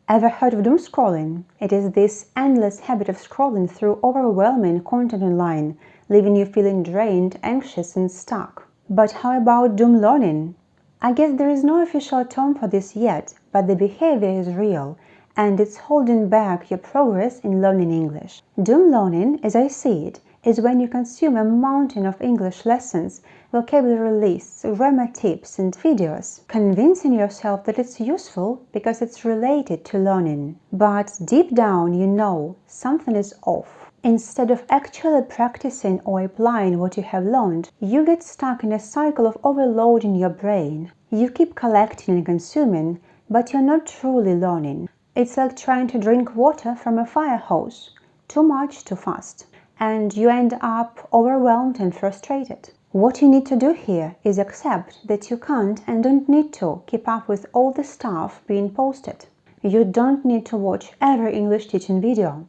Ever heard of doom scrolling? It is this endless habit of scrolling through overwhelming content online, leaving you feeling drained, anxious, and stuck. But how about doom learning? I guess there is no official term for this yet, but the behavior is real, and it's holding back your progress in learning English. Doom learning, as I see it, is when you consume a mountain of English lessons, vocabulary lists, grammar tips, and videos, convincing yourself that it's useful because it's related to learning. But deep down you know something is off. Instead of actually practicing or applying what you have learned, you get stuck in a cycle of overloading your brain. You keep collecting and consuming, but you're not truly learning. It's like trying to drink water from a fire hose. Too much, too fast. And you end up overwhelmed and frustrated. What you need to do here is accept that you can't and don't need to keep up with all the stuff being posted. You don't need to watch every English teaching video.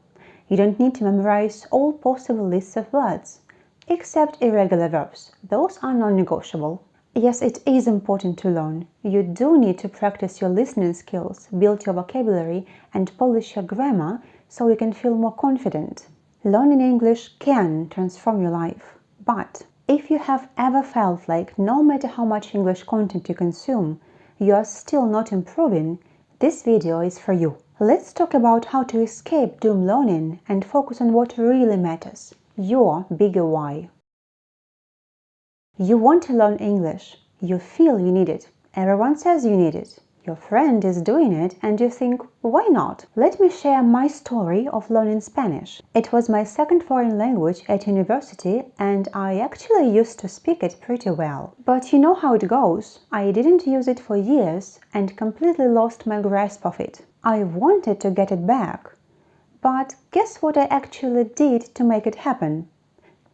You don't need to memorize all possible lists of words, except irregular verbs. Those are non-negotiable. Yes, it is important to learn. You do need to practice your listening skills, build your vocabulary, and polish your grammar so you can feel more confident. Learning English can transform your life, but if you have ever felt like no matter how much English content you consume, you are still not improving, this video is for you. Let's talk about how to escape doom learning and focus on what really matters, your bigger why. You want to learn English. You feel you need it. Everyone says you need it. Your friend is doing it and you think, why not? Let me share my story of learning Spanish. It was my second foreign language at university and I actually used to speak it pretty well. But you know how it goes. I didn't use it for years and completely lost my grasp of it. I wanted to get it back. But guess what I actually did to make it happen?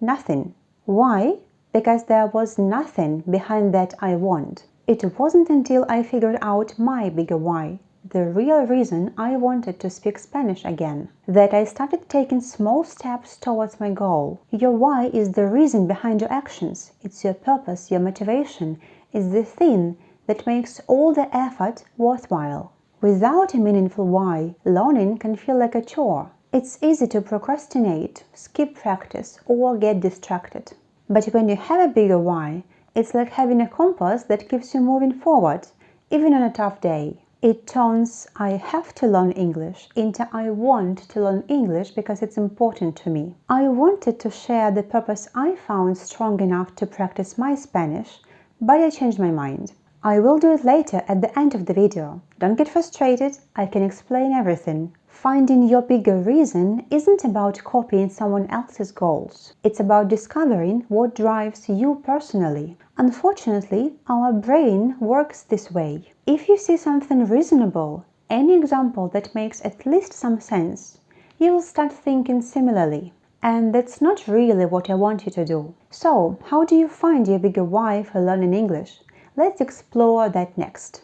Nothing. Why? Because there was nothing behind that I want. It wasn't until I figured out my bigger why, the real reason I wanted to speak Spanish again, that I started taking small steps towards my goal. Your why is the reason behind your actions. It's your purpose, your motivation. It's the thing that makes all the effort worthwhile. Without a meaningful why, learning can feel like a chore. It's easy to procrastinate, skip practice, or get distracted. But when you have a bigger why, it's like having a compass that keeps you moving forward, even on a tough day. It turns I have to learn English into I want to learn English because it's important to me. I wanted to share the purpose I found strong enough to practice my Spanish, but I changed my mind. I will do it later at the end of the video. Don't get frustrated, I can explain everything. Finding your bigger reason isn't about copying someone else's goals. It's about discovering what drives you personally. Unfortunately, our brain works this way. If you see something reasonable, any example that makes at least some sense, you will start thinking similarly. And that's not really what I want you to do. So, how do you find your bigger why for learning English? Let's explore that next.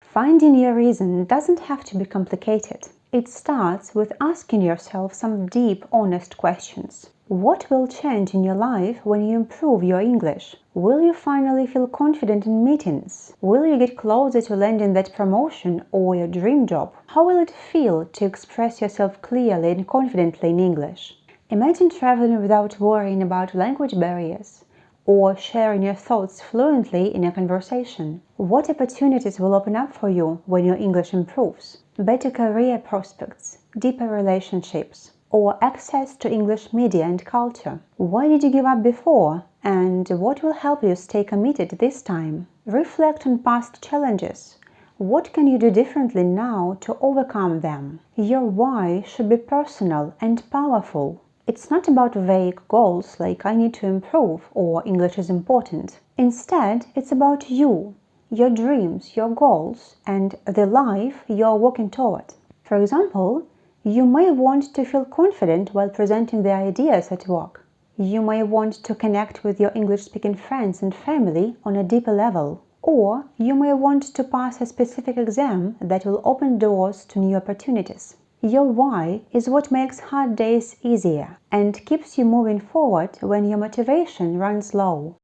Finding your reason doesn't have to be complicated. It starts with asking yourself some deep, honest questions. What will change in your life when you improve your English? Will you finally feel confident in meetings? Will you get closer to landing that promotion or your dream job? How will it feel to express yourself clearly and confidently in English? Imagine traveling without worrying about language barriers, or sharing your thoughts fluently in a conversation. What opportunities will open up for you when your English improves? Better career prospects, deeper relationships, or access to English media and culture. Why did you give up before? And what will help you stay committed this time? Reflect on past challenges. What can you do differently now to overcome them? Your why should be personal and powerful. It's not about vague goals like I need to improve or English is important. Instead, it's about you, your dreams, your goals, and the life you're working toward. For example, you may want to feel confident while presenting the ideas at work. You may want to connect with your English-speaking friends and family on a deeper level. Or you may want to pass a specific exam that will open doors to new opportunities. Your why is what makes hard days easier and keeps you moving forward when your motivation runs low.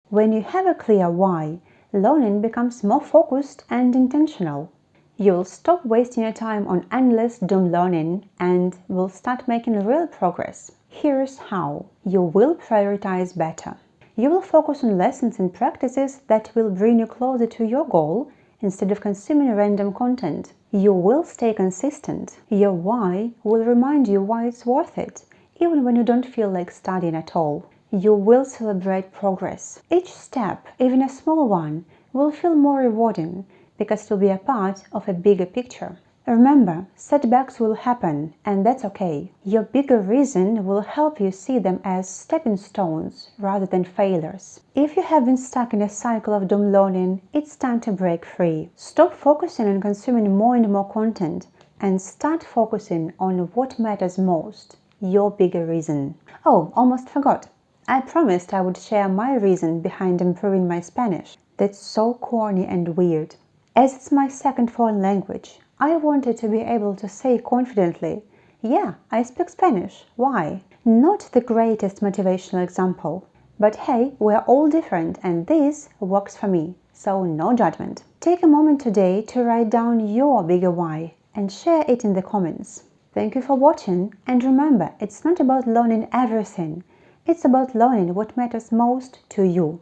When you have a clear why, learning becomes more focused and intentional. You'll stop wasting your time on endless doom learning and will start making real progress. Here's how. You will prioritize better. You will focus on lessons and practices that will bring you closer to your goal instead of consuming random content. You will stay consistent. Your why will remind you why it's worth it, even when you don't feel like studying at all. You will celebrate progress. Each step, even a small one, will feel more rewarding because it will be a part of a bigger picture. Remember, setbacks will happen, and that's okay. Your bigger reason will help you see them as stepping stones rather than failures. If you have been stuck in a cycle of doom learning, it's time to break free. Stop focusing on consuming more and more content and start focusing on what matters most, your bigger reason. Oh, almost forgot. I promised I would share my reason behind improving my Spanish. That's so corny and weird. As it's my second foreign language, I wanted to be able to say confidently, yeah, I speak Spanish. Why? Not the greatest motivational example. But hey, we're all different and this works for me, so no judgment. Take a moment today to write down your bigger why and share it in the comments. Thank you for watching, and remember, it's not about learning everything. It's about learning what matters most to you.